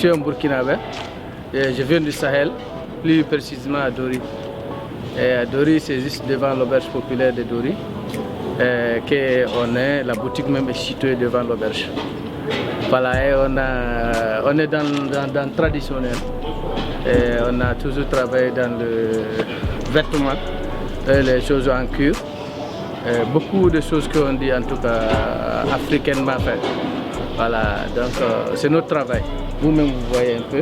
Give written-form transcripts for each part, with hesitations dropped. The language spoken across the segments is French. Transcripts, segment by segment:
suis un Burkinabé. Je viens du Sahel, plus précisément à Dori. Et à Dori, c'est juste devant l'auberge populaire de Dori. La boutique même est située devant l'auberge. Voilà, et on est dans le traditionnel. Et on a toujours travaillé dans le vêtement, les choses en cuir. Beaucoup de choses qu'on dit en tout cas africainement faites. Voilà, donc c'est notre travail. Vous-même vous voyez un peu.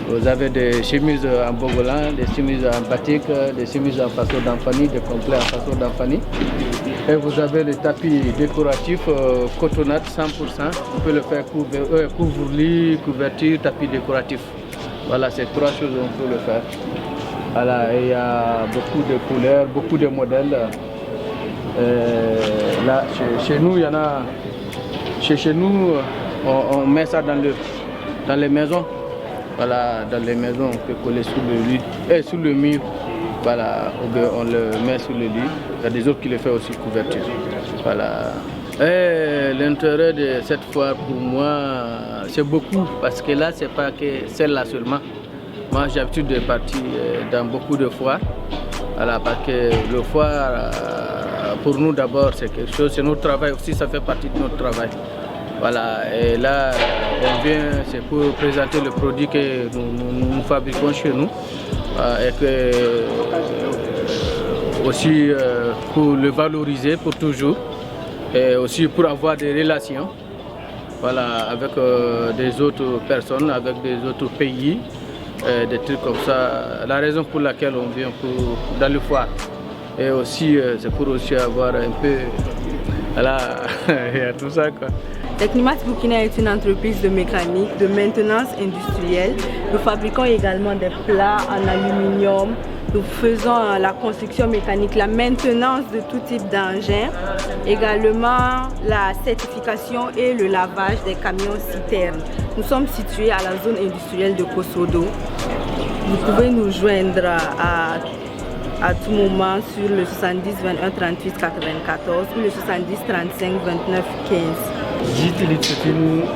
Vous avez des chemises en bogolan, des chemises en batik, des chemises en façon d'amphanie, des complets en façon d'amphanie. Et vous avez le tapis décoratif cotonnade 100%. On peut le faire couvre-lit, couverture, tapis décoratif. Voilà, c'est trois choses on peut le faire. Voilà, il y a beaucoup de couleurs, beaucoup de modèles. Là, chez nous, il y en a. Chez nous, on met ça dans les maisons. Voilà, dans les maisons, on peut coller sous le lit et sous le mur. Voilà, on le met sous le lit. Il y a des autres qui le font aussi couverture. Voilà. L'intérêt de cette foire pour moi, c'est beaucoup parce que là, c'est pas que celle-là seulement. Moi, j'ai l'habitude de partir dans beaucoup de foires. Voilà, parce que le foire, pour nous d'abord, c'est quelque chose, c'est notre travail aussi, ça fait partie de notre travail. Voilà, et là, on vient, c'est pour présenter le produit que nous fabriquons chez nous. Et que, aussi pour le valoriser pour toujours. Et aussi pour avoir des relations, voilà, avec des autres personnes, avec des autres pays, des trucs comme ça. La raison pour laquelle on vient dans le foire. Et aussi, c'est pour aussi avoir un peu, voilà, il y a tout ça quoi. Technimat Burkina est une entreprise de mécanique, de maintenance industrielle. Nous fabriquons également des plats en aluminium. Nous faisons la construction mécanique, la maintenance de tout type d'engins, également la certification et le lavage des camions citernes. Nous sommes situés à la zone industrielle de Kosodo. Vous pouvez nous joindre à tout moment sur le 70 21 38 94 ou le 70 35 29 15. Digitelite,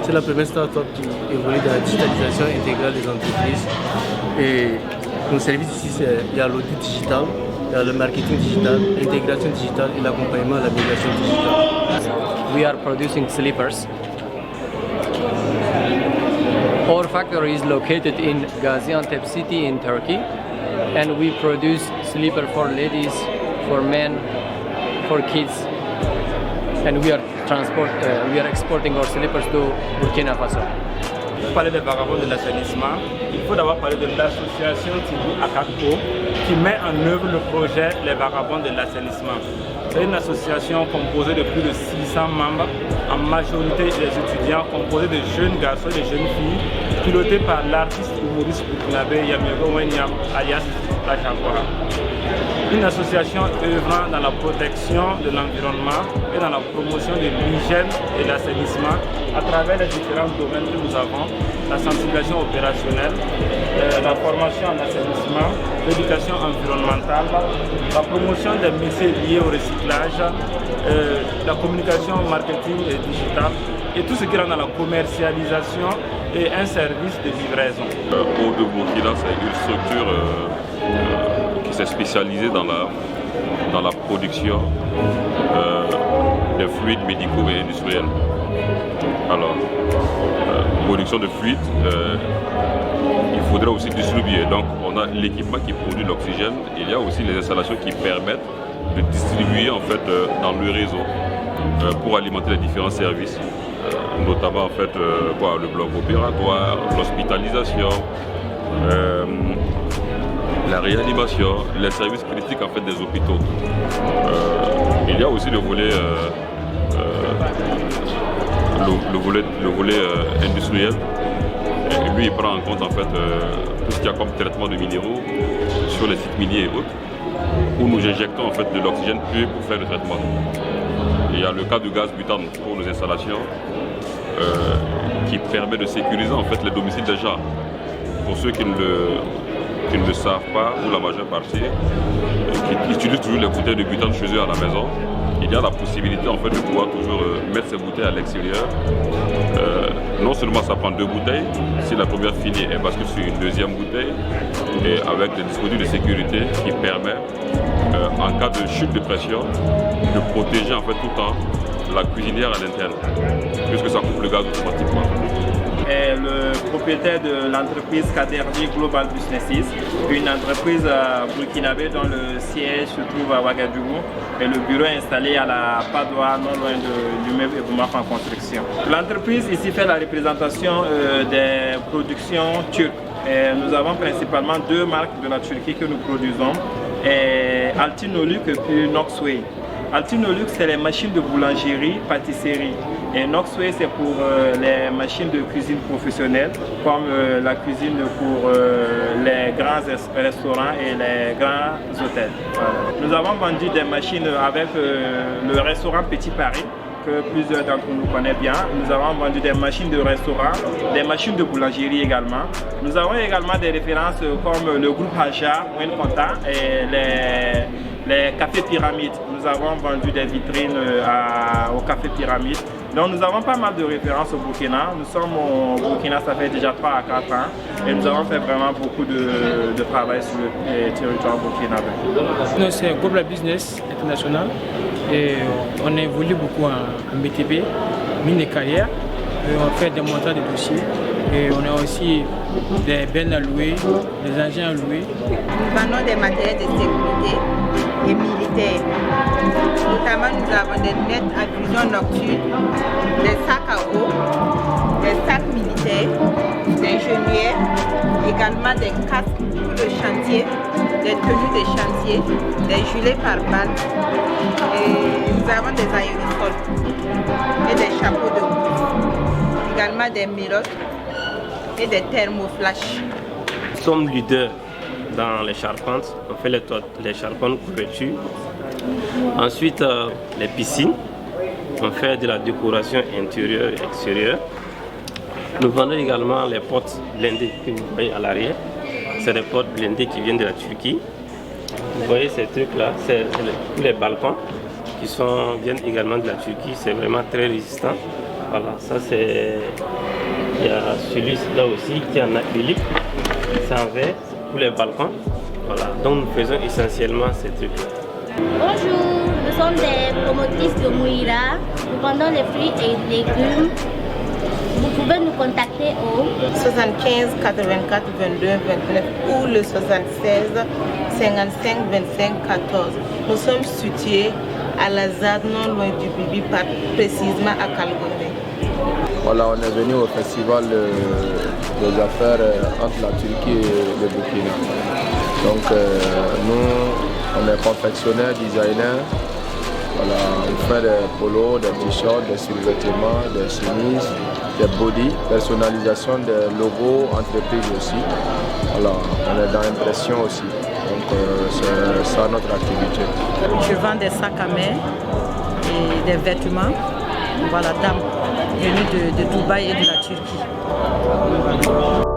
c'est la première start-up qui évolue dans la digitalisation intégrale des entreprises. Et nos services ici, il y a l'audit digital, il y a le marketing digital, l'intégration digitale et l'accompagnement à la migration digitale. We are producing slippers. Our factory is located in Gaziantep city in Turkey, and we produce slippers for ladies, for men, for kids, and we are exporting our slippers to Burkina Faso. Pour parler des vagabonds de l'assainissement, il faut d'abord parler de l'association Tibu Akako qui met en œuvre le projet Les Vagabonds de l'assainissement. C'est une association composée de plus de 600 membres, en majorité des étudiants, composés de jeunes garçons et de jeunes filles, pilotés par l'artiste humoriste burkinabé Yamiego Wenyam alias Lachangora. Une association œuvrant dans la protection de l'environnement et dans la promotion de l'hygiène et l'assainissement à travers les différents domaines que nous avons, la sensibilisation opérationnelle, la formation en assainissement, l'éducation environnementale, la promotion des métiers liés au recyclage, la communication, marketing et digital et tout ce qui est dans la commercialisation et un service de livraison. Eau de Burkina, c'est une structure qui s'est spécialisée dans la production de fluides médicaux et industriels. Alors, production de fluides, il faudrait aussi distribuer. Donc, on a l'équipement qui produit l'oxygène. Il y a aussi les installations qui permettent de distribuer en fait dans le réseau pour alimenter les différents services, notamment en fait le bloc opératoire, l'hospitalisation, la réanimation, les services critiques en fait des hôpitaux. Il y a aussi le volet industriel. Et lui, il prend en compte en fait tout ce qu'il y a comme traitement de minéraux sur les sites miniers et autres, où nous injectons en fait de l'oxygène pur pour faire le traitement. Il y a le cas du gaz butane pour nos installations qui permet de sécuriser en fait les domiciles des gens. Pour ceux qui ne qui ne le savent pas, ou la majeure partie, qui utilisent toujours les bouteilles de butane chez eux à la maison, il y a la possibilité en fait de pouvoir toujours mettre ces bouteilles à l'extérieur. Non seulement ça prend 2 bouteilles, si la première finit, elle bascule sur une deuxième bouteille, et avec des dispositifs de sécurité qui permettent, en cas de chute de pression, de protéger en fait tout le temps la cuisinière à l'intérieur, puisque ça coupe le gaz automatiquement. Est le propriétaire de l'entreprise Kaderdi Global Businesses, une entreprise burkinabé dont le siège se trouve à Ouagadougou et le bureau est installé à la Padoua, non loin de l'immeuble Eboumaf en construction. L'entreprise ici fait la représentation des productions turques. Et nous avons principalement 2 marques de la Turquie que nous produisons, Altınoluk et puis Noxway. Altınoluk, c'est les machines de boulangerie, pâtisserie. Et Noxway, c'est pour les machines de cuisine professionnelle, comme la cuisine pour les grands restaurants et les grands hôtels. Voilà. Nous avons vendu des machines avec le restaurant Petit Paris, que plusieurs d'entre nous connaissent bien. Nous avons vendu des machines de restaurant, des machines de boulangerie également. Nous avons également des références comme le groupe Haja, Wayne Conta et les cafés pyramides. Nous avons vendu des vitrines au café pyramide. Donc nous avons pas mal de références au Burkina. Nous sommes au Burkina, ça fait déjà 3 à 4 ans. Et nous avons fait vraiment beaucoup de travail sur le territoire burkinabé. C'est Global Business International. Et on évolue beaucoup en BTP, mine et carrière. Et on fait des montages de dossiers. Et on a aussi des bennes à louer, des engins à louer. Nous vendons des matériels de sécurité et militaires. Notamment, nous avons des lunettes à vision nocturne, des sacs à eau, des sacs militaires, des genouillères, également des casques pour le chantier, des tenues de chantier, des gilets pare-balles. Et nous avons des aérosols et des chapeaux de course, également des mélottes et des thermoflash. Nous sommes leaders dans les charpentes. On fait les charpentes couvertures. Ensuite, les piscines. On fait de la décoration intérieure et extérieure. Nous vendons également les portes blindées que vous voyez à l'arrière. C'est des portes blindées qui viennent de la Turquie. Vous voyez ces trucs-là, c'est tous les balcons qui viennent également de la Turquie. C'est vraiment très résistant. Voilà, ça c'est... Il y a celui-là aussi qui est en acrylique. C'est en verre pour les balcons. Voilà, donc nous faisons essentiellement ces trucs-là. Bonjour, nous sommes des promotrices de Mouira. Nous vendons les fruits et légumes. Vous pouvez nous contacter au 75 84 22 29 ou le 76 55 25 14. Nous sommes situés à la ZAD, non loin du Bibi Park, précisément à Kalgondé. Voilà, on est venu au festival des affaires entre la Turquie et le Burkina. Donc nous, on est confectionneurs, designers. Voilà, on fait des polos, des t-shirts, des survêtements, des chemises, des body, personnalisation des logos, entreprises aussi. Voilà, on est dans l'impression aussi. Donc c'est ça notre activité. Je vends des sacs à main et des vêtements. Voilà, dames, venus de Dubaï et de la Turquie. Voilà.